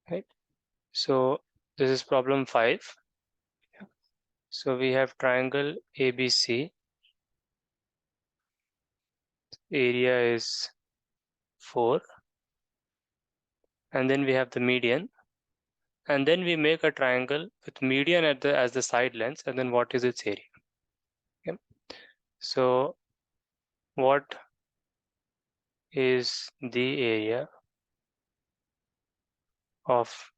right? So this is problem 5. So we have triangle ABC. Area is 4. And then we have the median. And then we make a triangle with median as the side lengths. And then what is its area? Okay. So what is the area of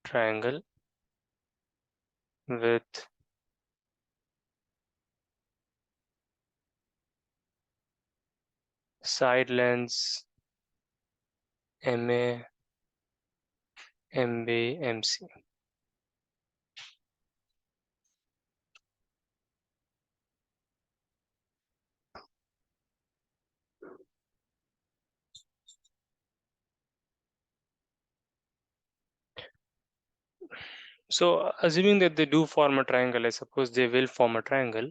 triangle with side lengths MA, MB, MC? So assuming that they do form a triangle, I suppose they will form a triangle.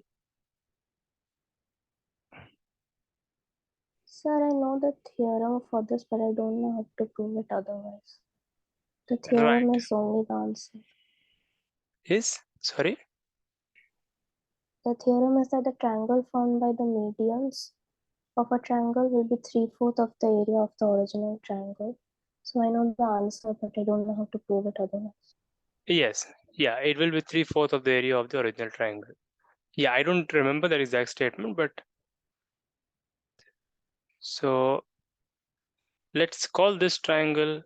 Sir, I know the theorem for this, but I don't know how to prove it otherwise. The theorem Right. is only the answer. Sorry? The theorem is that the triangle formed by the medians of a triangle will be 3/4 of the area of the original triangle. So I know the answer, but I don't know how to prove it otherwise. Yes. Yeah, it will be 3/4 of the area of the original triangle. Yeah, I don't remember the exact statement, but so let's call this triangle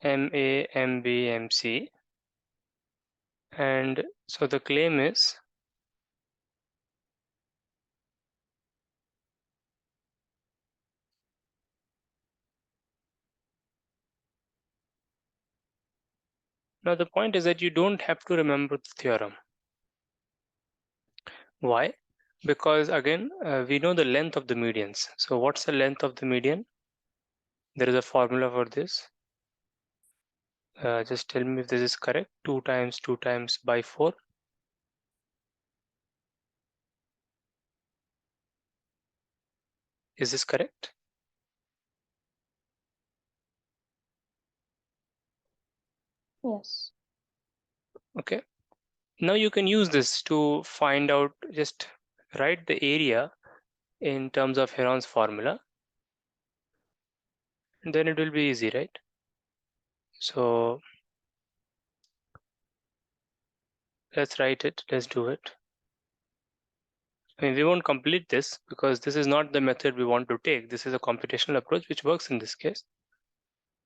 MA, MB, MC. And so the claim is now the point is that you don't have to remember the theorem. Why? Because again, we know the length of the medians. So what's the length of the median? There is a formula for this. Just tell me if this is correct. 2 times 2 times by 4. Is this correct? Yes. Okay. Now you can use this to find out, just write the area in terms of Heron's formula. And then it will be easy, right? So let's write it. Let's do it. I mean, we won't complete this because this is not the method we want to take. This is a computational approach which works in this case.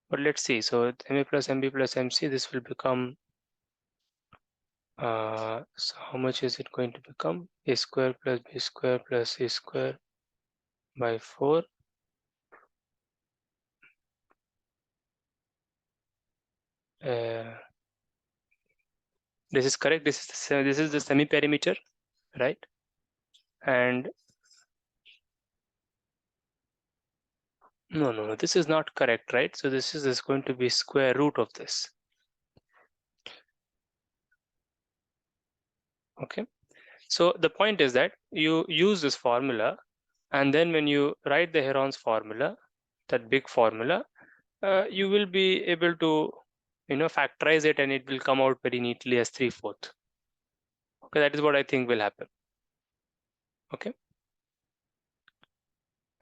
But let's see. So MA plus MB plus MC, this will become, so how much is it going to become? A square plus B square plus C square by 4. This is correct. This is the semi-perimeter, right? And no, this is not correct, right? So this is going to be square root of this. Okay. So the point is that you use this formula, and then when you write the Heron's formula, that big formula, you will be able to, factorize it, and it will come out very neatly as 3/4. Okay, that is what I think will happen. Okay.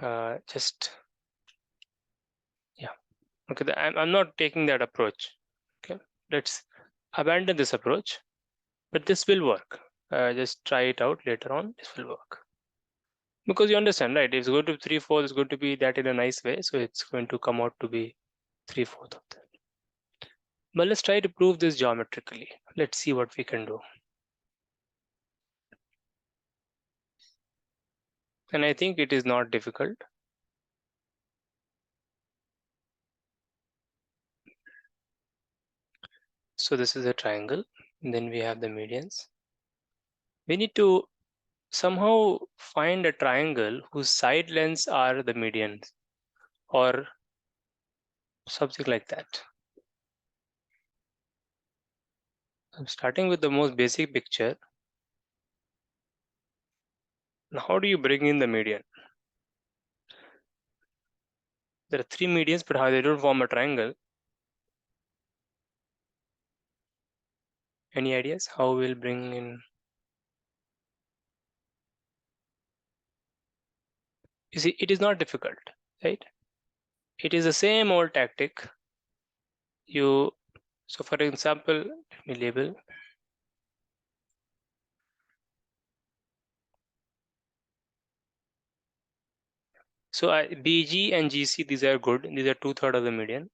Yeah. Okay, I'm not taking that approach. Okay, let's abandon this approach, but this will work. Just try it out later on. This will work because you understand, right? It's going to be 3/4. It's going to be that in a nice way, so it's going to come out to be 3/4 of that. But let's try to prove this geometrically. Let's see what we can do. And I think it is not difficult. So this is a triangle, and then we have the medians. We need to somehow find a triangle whose side lengths are the medians, or something like that. I'm starting with the most basic picture. Now, how do you bring in the median? There are 3 medians, but how they don't form a triangle. Any ideas how we'll bring in? You see, it is not difficult, right? It is the same old tactic. So for example, let me label. So BG and GC, these are good. These are 2/3 of the median.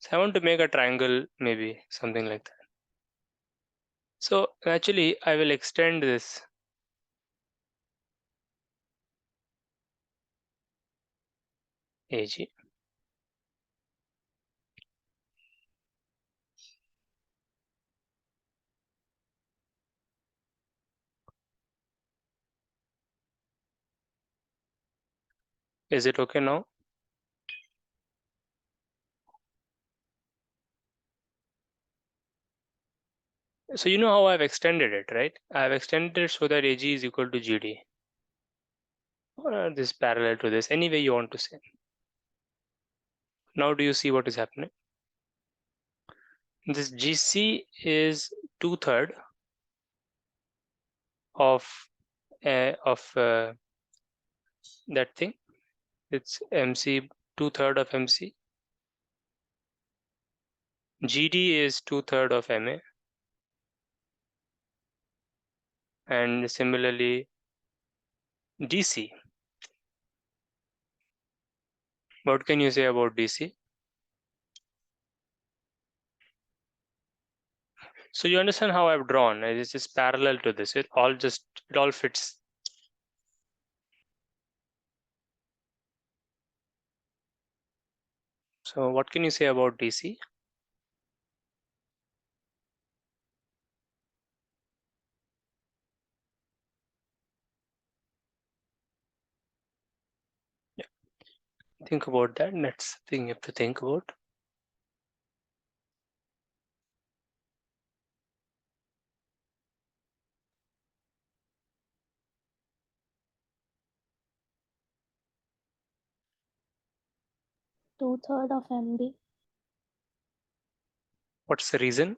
So I want to make a triangle, maybe something like that. So actually, I will extend this AG. Is it okay now? So you know how I've extended it, right? I've extended it so that AG is equal to GD. Or this parallel to this, any way you want to say. Now do you see what is happening? This GC is 2/3 of that thing. It's MC, 2/3 of MC. GD is 2/3 of MA. And similarly, DC. What can you say about DC? So you understand how I've drawn. It's just parallel to this. It all fits. So what can you say about DC? Yeah. Think about that. That's the thing you have to think about. Two-thirds of MB. What's the reason?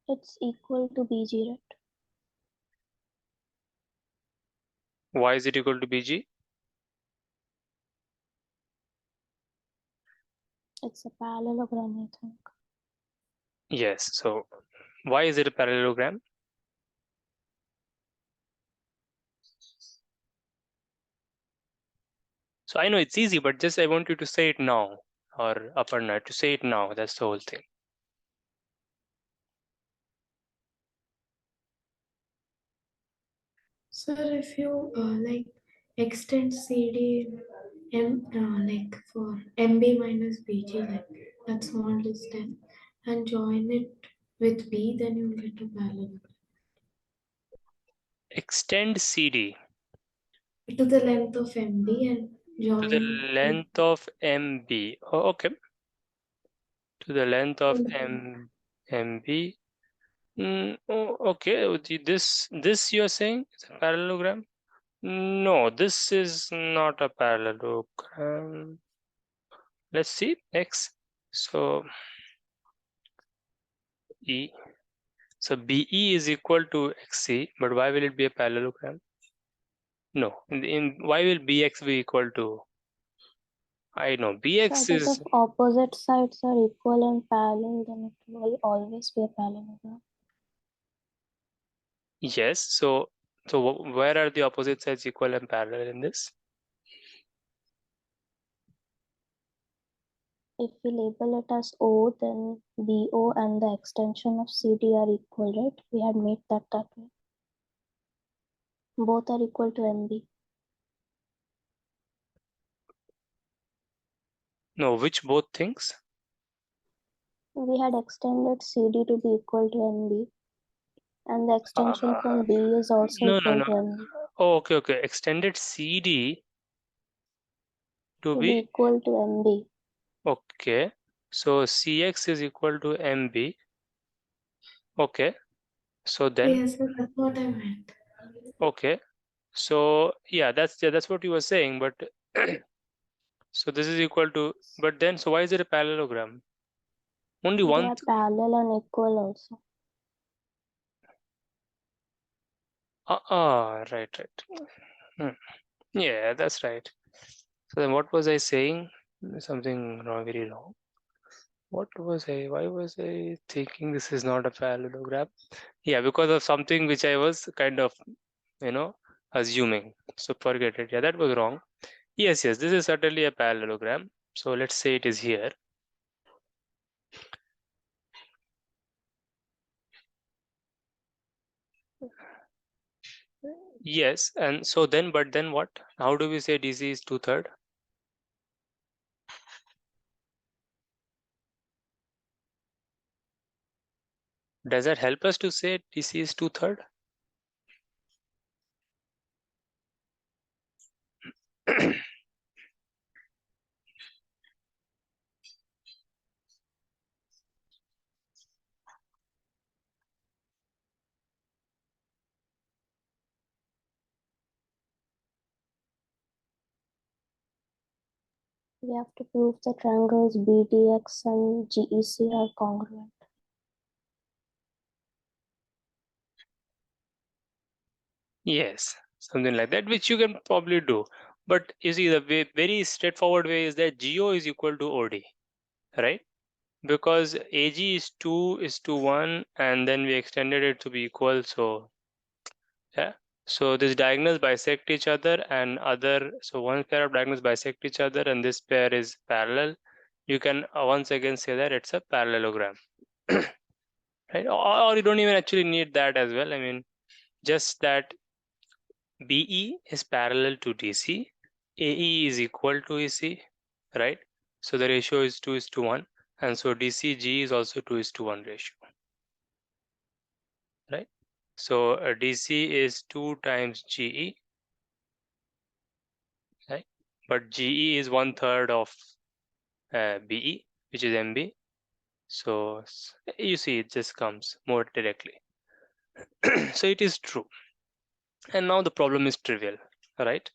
It's equal to BG, right? Why is it equal to BG? It's a parallelogram, I think. Yes. So why is it a parallelogram? So I know it's easy, but just I want you to say it now, or Aparna to say it now. That's the whole thing. Sir, if you like extend CD like for MB minus BG, like that small distance, and join it with B, then you'll get a parallelogram. Extend CD To the length of MB and to the join length of MB. Oh, okay. To the length of with MB. Oh, okay. This you're saying is a parallelogram? No, this is not a parallelogram. Let's see X. So E. So BE is equal to XC, but why will it be a parallelogram? No. Why will BX be equal to? I know So BX that is if opposite sides are equal and parallel, then it will always be a parallelogram. yes. So where are the opposite sides equal and parallel in this? If we label it as O, then BO and the extension of CD are equal, right? We had made that way. Both are equal to MB. No, which both things? We had extended CD to be equal to MB, and the extension Uh, from B is also no, no, equal no. to MB. Oh, okay. Extended CD to To be be equal to MB. okay. So CX is equal to MB. Okay. So then, yes, sir, that's what I meant. okay. So yeah, that's what you were saying. But so this is equal to. But then, so why is it a parallelogram? Only They one. are parallel and equal also. Right. Yeah, that's right. So then what was I saying? Something wrong, very wrong. What was I? Why was I thinking this is not a parallelogram? Yeah, because of something which I was kind of, assuming. So forget it. Yeah, that was wrong. Yes, this is certainly a parallelogram. So let's say it is here. Yes, and so then, but then what? How do we say DC is 2/3? Does that help us to say DC is 2/3? We have to prove the triangles BDX and GEC are congruent. Yes, something like that, which you can probably do. But you see, the very straightforward way is that GO is equal to OD, right? Because AG is 2:1, and then we extended it to be equal. So yeah. So this diagonals bisect each other, and so one pair of diagonals bisect each other, and this pair is parallel. You can once again say that it's a parallelogram, right? Or you don't even actually need that as well. I mean, just that BE is parallel to DC, AE is equal to EC, right? So the ratio is 2:1, and so DCG is also 2:1 ratio, right? So DC is 2 times GE, right? But GE is 1/3 of BE, which is MB. So you see, it just comes more directly. So it is true. And now the problem is trivial, right?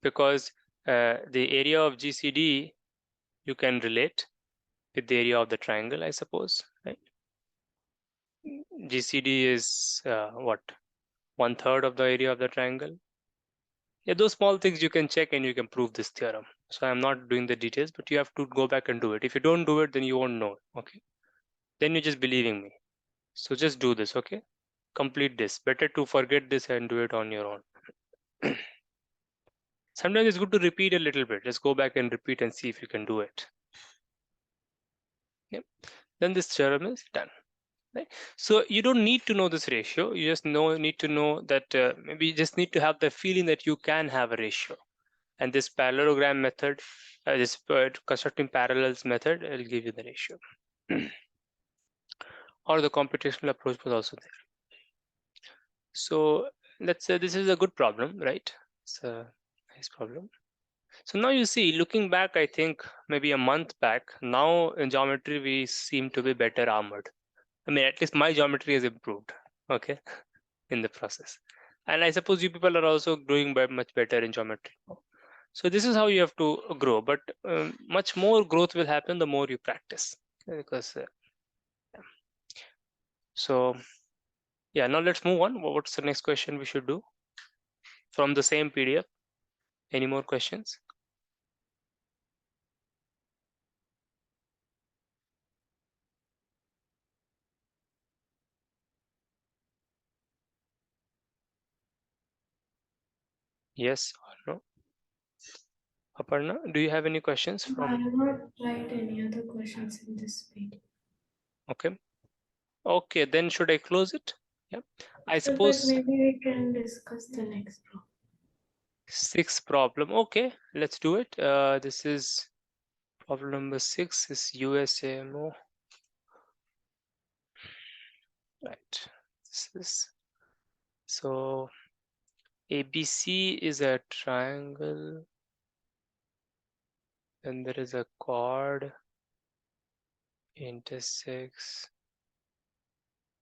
Because the area of GCD you can relate with the area of the triangle, I suppose, right? GCD is what? 1/3 of the area of the triangle. Yeah, those small things you can check and you can prove this theorem. So I'm not doing the details, but you have to go back and do it. If you don't do it, then you won't know. Okay. Then you're just believing me. So just do this, okay? Complete this. Better to forget this and do it on your own. Sometimes it's good to repeat a little bit. Just go back and repeat and see if you can do it. Yep. Then this theorem is done. Right? So you don't need to know this ratio. You just need to know that maybe you just need to have the feeling that you can have a ratio. And this parallelogram method, this constructing parallels method, will give you the ratio. Or the computational approach was also there. So let's say this is a good problem, right? It's a nice problem. So now you see, looking back, I think maybe a month back, now in geometry, we seem to be better armored. I mean, at least my geometry has improved, okay, in the process. And I suppose you people are also doing much better in geometry. So this is how you have to grow, but much more growth will happen the more you practice. Because so yeah, now let's move on. What's the next question we should do from the same PDF? Any more questions? Yes or no? Aparna, do you have any questions I from? have not tried any other questions in this video. Okay. Okay, then should I close it? Yeah. I So, but suppose maybe we can discuss the next problem. sixth problem. Okay, let's do it. This is problem number 6 is USAMO. Right. This is so ABC is a triangle, and there is a chord intersects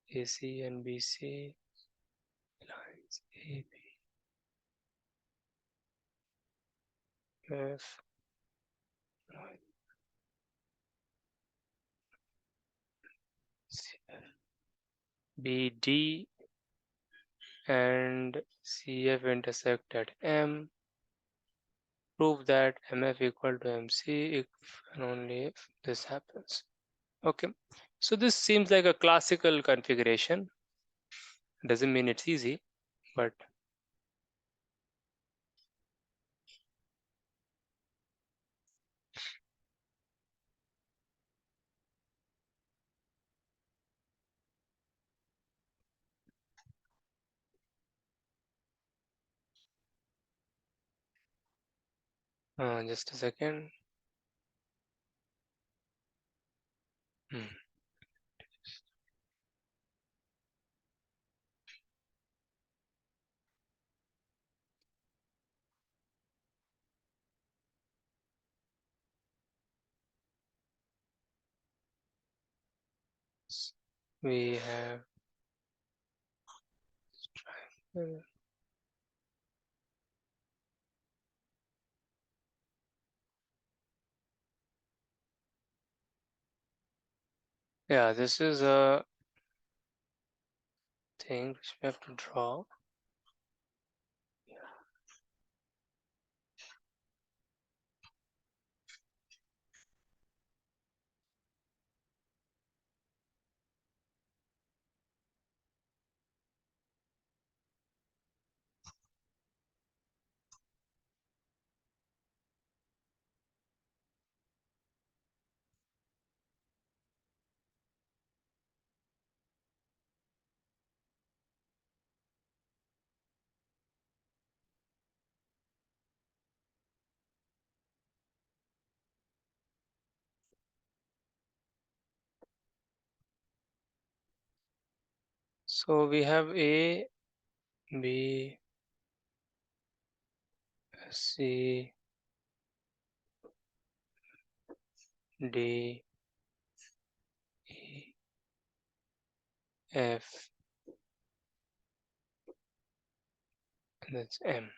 AC and BC lines AB, F. BD and CF intersect at M. Prove that MF equal to MC if and only if this happens. Okay, so this seems like a classical configuration. Doesn't mean it's easy, but just a second. Hmm. We have yeah, this is a thing which we have to draw. So we have A, B, C, D, E, F, and that's M.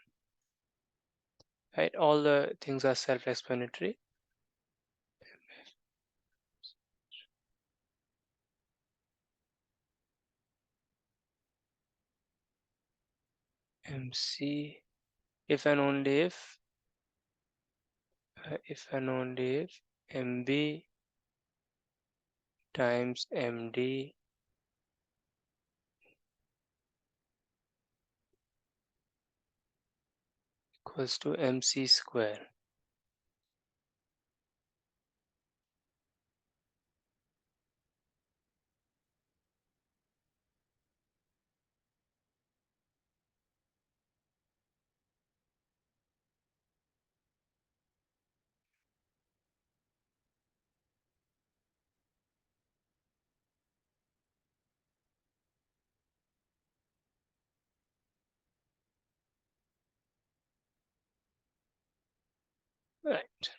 Right? All the things are self-explanatory. MC, if and only if and only if MB times MD equals to MC square. Right.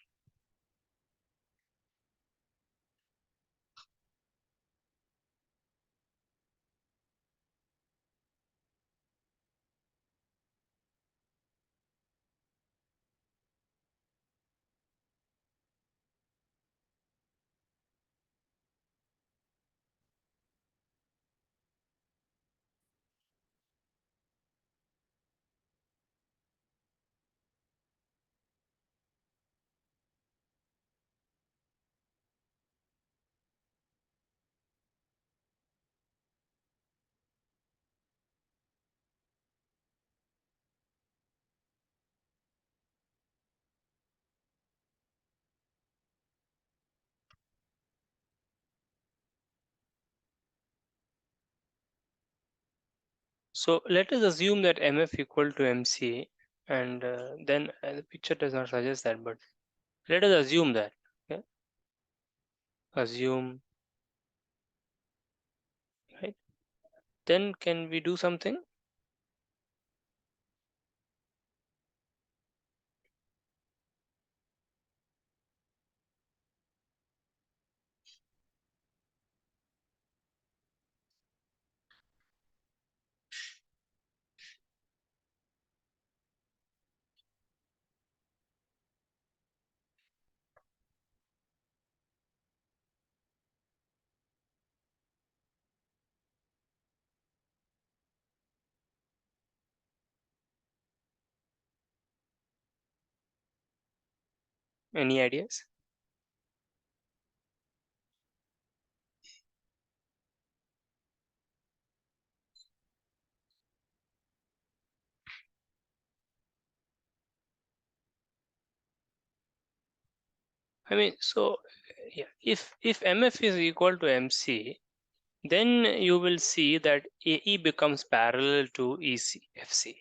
So let us assume that MF equal to MC, and then the picture does not suggest that, but let us assume that. Okay? Assume, right? Then can we do something? Any ideas? I mean, so yeah, if MF is equal to MC, then you will see that AE becomes parallel to FC,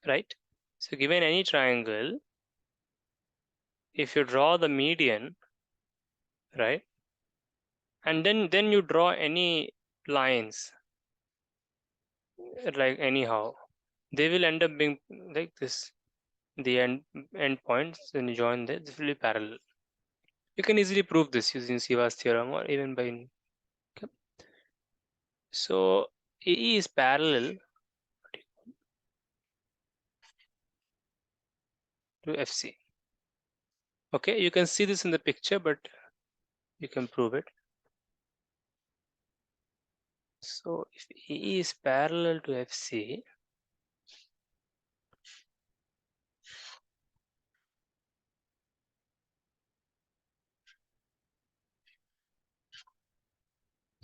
right? So given any triangle, if you draw the median, right, and then you draw any lines, like anyhow, they will end up being like this. The end points, then you join this will be parallel. You can easily prove this using Siva's theorem or even by. Okay. So AE is parallel to FC. Okay, you can see this in the picture, but you can prove it. So if AE is parallel to FC,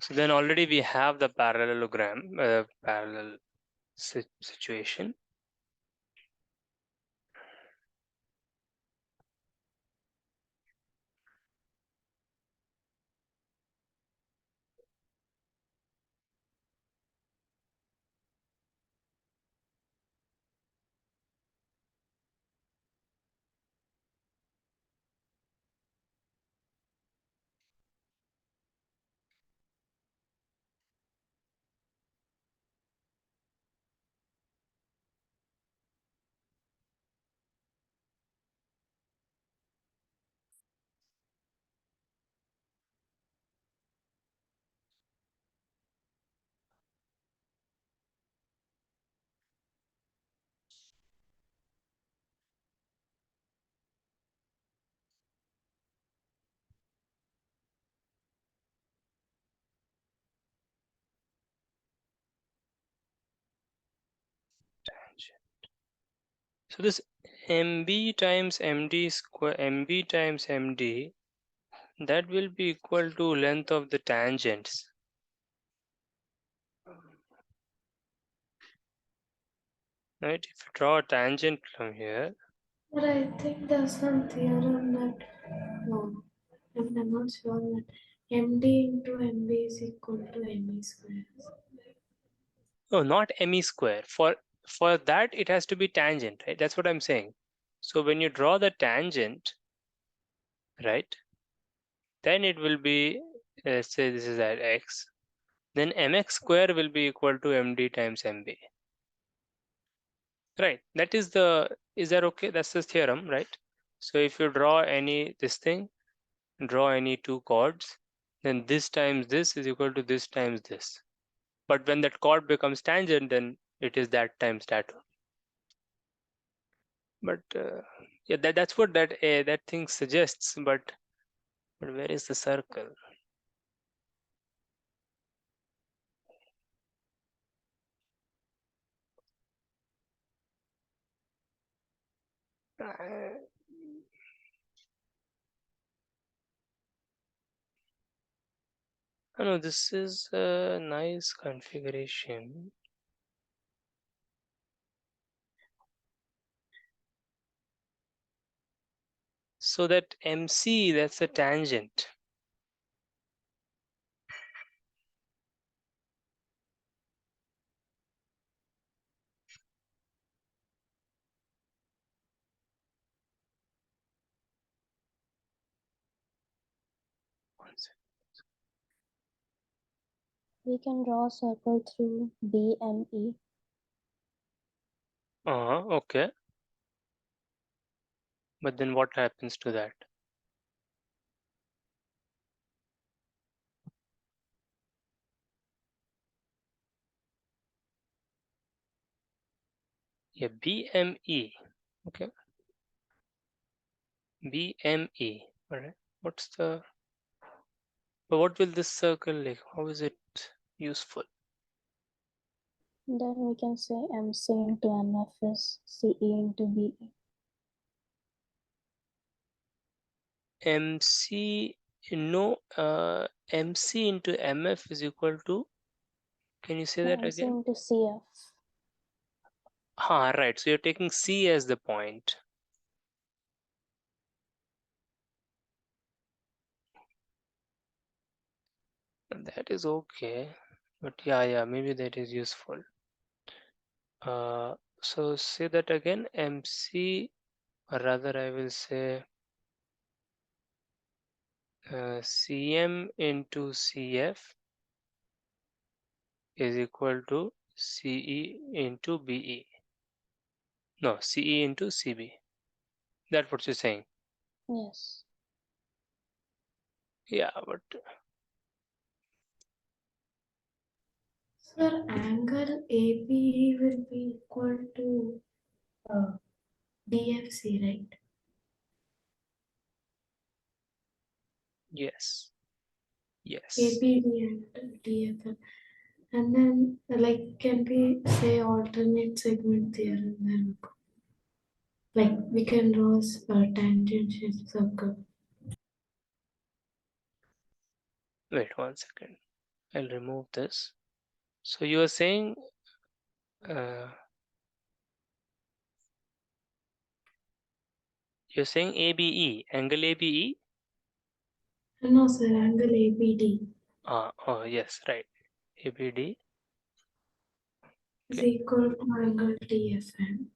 so then already we have the parallelogram, parallel situation. So this MB times MD square, MB times MD, that will be equal to length of the tangents. Right? If you draw a tangent from here, But I think there's some theorem that, no, I'm not sure that MD into MB is equal to ME square. no, not ME square. For that, it has to be tangent, right? That's what I'm saying. So when you draw the tangent, right, then it will be, let's say this is at X, then MX square will be equal to MD times MB. Right, that is that okay? That's the theorem, right? So if you draw this thing, draw any two chords, then this times this is equal to this times this. But when that chord becomes tangent, then it is that times that one. But yeah, that's what that thing suggests. But where is the circle? I know this is a nice configuration. So that MC, that's a tangent. We can draw a circle through BME. Okay. But then what happens to that? Yeah, BME. Okay. BME. All right. What's the, but what will this circle like? How is it useful? Then we can say MC into MF is CE into BE. MC, no, MC into MF is equal to, can you say that MC again? into CF. Right. So you're taking C as the point. That is okay. But yeah, maybe that is useful. So say that again, MC, or rather I will say CM into CF is equal to CE into BE. No, CE into CB. That's what you're saying. Yes. Yeah, but Sir, angle ABE will be equal to DFC, right? yes. ABD and DFM. And then, like, can we say alternate segment theorem then? Like, we can draw a tangential circle. Wait 1 second. I'll remove this. So you are saying you're saying ABE, angle ABE? No, sir, angle ABD Oh yes, right. ABD. is Okay. equal to angle DFM.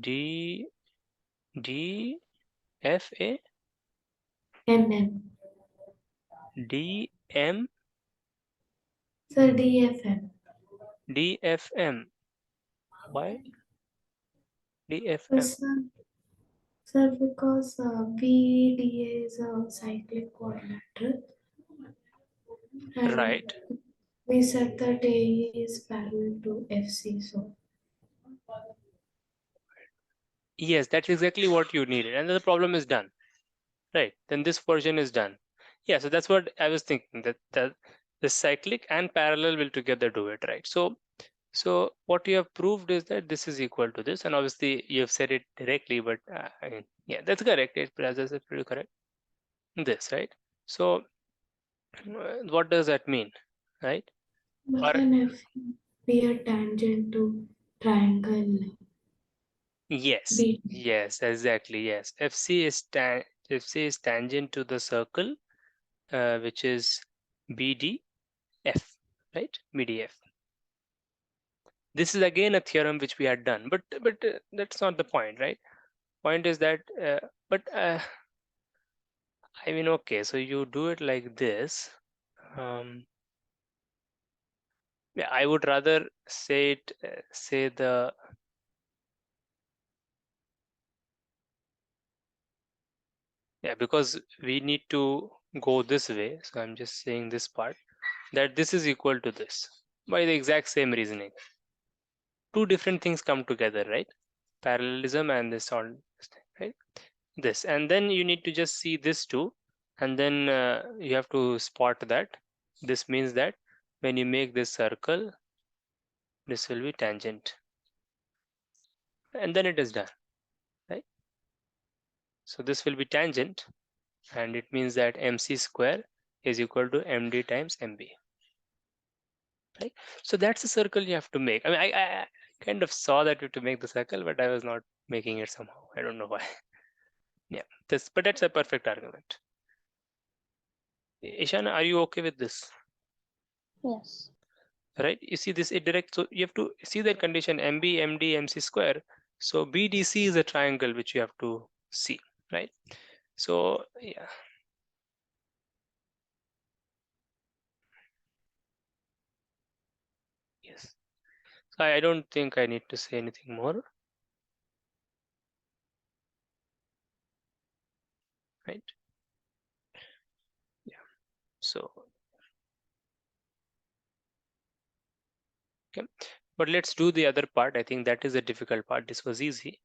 D DFA MM. DM Sir, DFM. DFM. Why DFM? Sir, because BDA is a cyclic quadrilateral and Right. we said that A is parallel to FC, so Yes, that's exactly what you needed, and then the problem is done. Right. Then this version is done. Yeah. So that's what I was thinking, that the cyclic and parallel will together do it. Right. So what you have proved is that this is equal to this, and obviously you have said it directly, but I mean, yeah, that's correct. That's pretty correct. This, right? So what does that mean, right? but Or can F be a tangent to triangle yes, B? yes, exactly. Yes, FC is tangent to the circle, which is BDF, right? BDF. This is again a theorem which we had done, but that's not the point, right? Point is that, but I mean, okay, so you do it like this. Yeah, I would rather say it, say the, yeah, because we need to go this way. So I'm just saying this part, that this is equal to this by the exact same reasoning. Two different things come together, right? Parallelism and this all, right? This, and then you need to just see this too, and then you have to spot that this means that when you make this circle, this will be tangent, and then it is done, right? So this will be tangent, and it means that MC square is equal to MD times MB, right? So that's the circle you have to make. I mean, I kind of saw that you have to make the circle, but I was not making it somehow. I don't know why. Yeah, but that's a perfect argument. Ishana, are you okay with this? Yes. Right? You see this it direct, so you have to see that condition MB, MD, MC square. So BDC is a triangle which you have to see, right? So yeah. Yes. So I don't think I need to say anything more, right? Yeah. So okay. But let's do the other part. I think that is the difficult part. This was easy.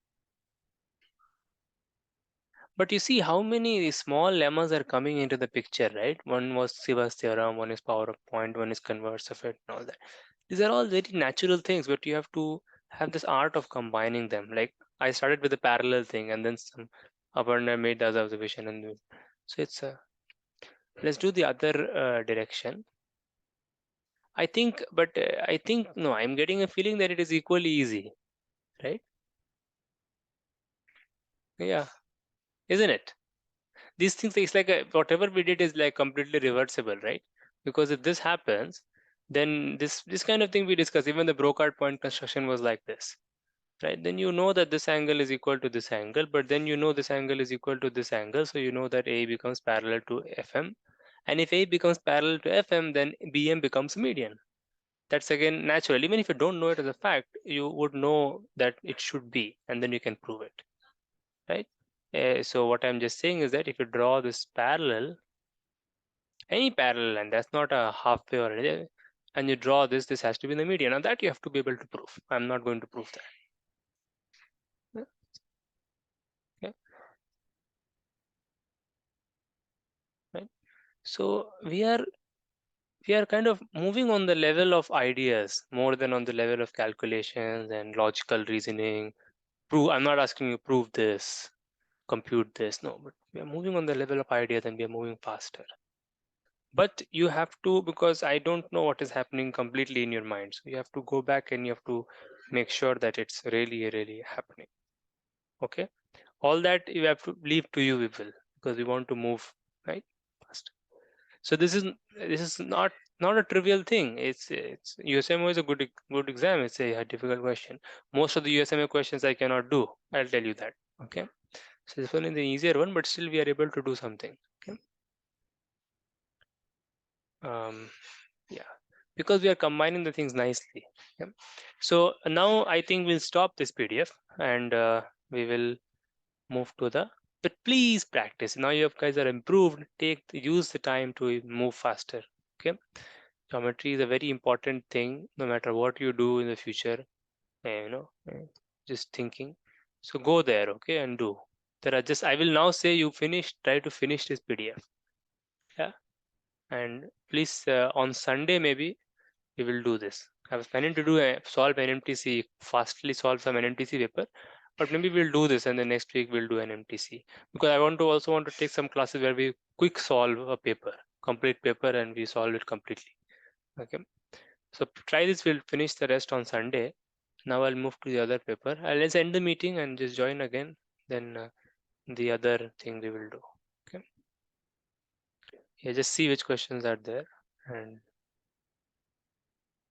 But you see how many small lemmas are coming into the picture, right? One was Siva's theorem, one is power of point, one is converse of it, and all that. These are all very natural things, but you have to have this art of combining them. Like I started with a parallel thing, and then some Aparna made the other observation, and so it's a. Let's do the other direction. I think, but I think no, I'm getting a feeling that it is equally easy, right? Yeah, isn't it? These things, it's like whatever we did is like completely reversible, right? Because if this happens, then this kind of thing we discuss, even the Brocard point construction was like this, right? Then you know that this angle is equal to this angle, but then you know this angle is equal to this angle, so you know that A becomes parallel to FM, and if A becomes parallel to FM, then BM becomes median. That's again natural. Even if you don't know it as a fact, you would know that it should be, and then you can prove it, right? So what I'm just saying is that if you draw this parallel, any parallel line, that's not a halfway or anything, and you draw this has to be the median. Now that you have to be able to prove. I'm not going to prove that. Okay, right? So we are kind of moving on the level of ideas more than on the level of calculations and logical reasoning. Prove. I'm not asking you prove this, compute this. No, but we are moving on the level of ideas and we are moving faster. But you have to, because I don't know what is happening completely in your mind. So you have to go back and you have to make sure that it's really happening. Okay. All that you have to leave to you, we will, because we want to move right fast. So this is not a trivial thing. It's USMO is a good exam. It's a difficult question. Most of the USMO questions I cannot do. I'll tell you that. Okay. So this one is the easier one, but still we are able to do something. Okay. Yeah, because we are combining the things nicely. Yeah. So now I think we'll stop this PDF and we will move to the. But please practice. Now you guys are improved. Use the time to move faster. Okay. Geometry is a very important thing, no matter what you do in the future. Just thinking. So go there, okay, and do. There are just. I will now say you finish. Try to finish this PDF. Yeah. And please on Sunday maybe we will do this. I was planning to do solve NMTC, fastly solve some NMTC paper, but maybe we'll do this and the next week we'll do NMTC, because I also want to take some classes where we quick solve a paper, complete paper, and we solve it completely. Okay, so try this. We'll finish the rest on Sunday. Now I'll move to the other paper. Let's end the meeting and just join again. Then the other thing we will do. Okay. Yeah, just see which questions are there and